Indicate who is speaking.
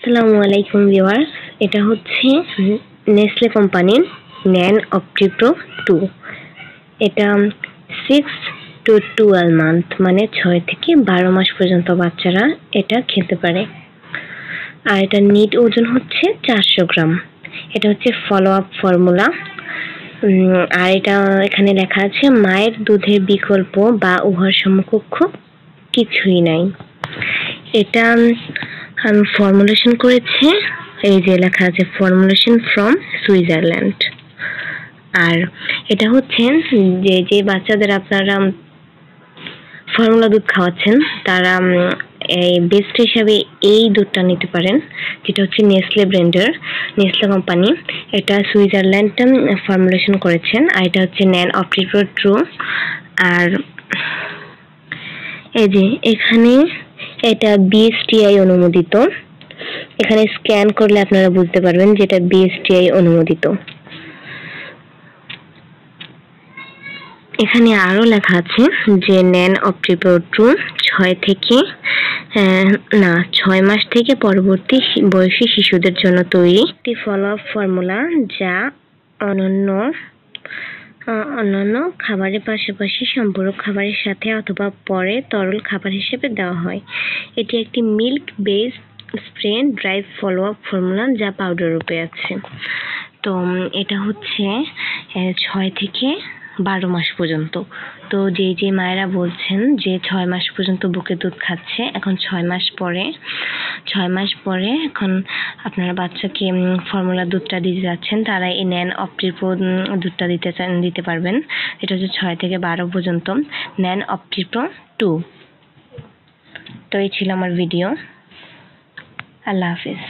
Speaker 1: আসসালামু আলাইকুম ভিউয়ার্স, এটা হচ্ছে নেসলে কোম্পানির ন্যান অপটিপ্রো 2। এটা 6 to 12 মান্থ মানে 6 থেকে 12 মাস পর্যন্ত বাচ্চারা এটা খেতে পারে। আর এটা নিট ওজন হচ্ছে 400 গ্রাম। এটা হচ্ছে ফলো আপ ফর্মুলা। আর এটা এখানে লেখা আছে মায়ের দুধের বিকল্প বা উহার সমকক্ষ কিছুই নাই। এটা ফর্মুলেশন করেছে, এই যে লেখা আছে ফর্মুলেশন ফ্রম সুইজারল্যান্ড। আর এটা হচ্ছে যে বাচ্চাদের আপনারা ফর্মুলা দুধ খাওয়াচ্ছেন তারা এই বেস্ট হিসাবে এই দুধটা নিতে পারেন, যেটা হচ্ছে নেসলে ব্র্যান্ডের, নেসলে কোম্পানি। এটা সুইজারল্যান্ড ফর্মুলেশন করেছেন। আর এটা হচ্ছে ন্যান অপটিপ্রো 2। আর এই যে এখানে এটা বিএসটিআই অনুমোদিত। এখানে স্ক্যান করলে আপনারা বুঝতে পারবেন যেটা বিএসটিআই অনুমোদিত। এখানে আরো লেখা আছে যে ন্যান অপটিপ্রো 2 6 মাস থেকে পরবর্তী বয়সী শিশুদের জন্য তৈরি একটি ফলো আপ ফর্মুলা, যা অন্যান্য খাবারের পাশাপাশি সম্পূরক খাবারের সাথে অথবা পরে তরল খাবার হিসেবে দেওয়া হয়। এটি একটি milk based spray dry follow up formula যা পাউডার রূপে আছে। তো এটা হচ্ছে 6 থেকে 12 মাস পর্যন্ত। তো যে মায়েরা বলছেন যে 6 মাস পর্যন্ত বুকের দুধ খাচ্ছে, এখন 6 মাস পরে এখন আপনারা বাচ্চাকে ফর্মুলা দুধটা দিতে যাচ্ছেন, তারা এই ন্যান অপটিপ্রো দুধটা দিতে পারবেন। এটা হচ্ছে 6 থেকে 12 পর্যন্ত ন্যান অপটিপ্রো 2। তো এই ছিল আমার ভিডিও। আল্লাহ হাফিজ।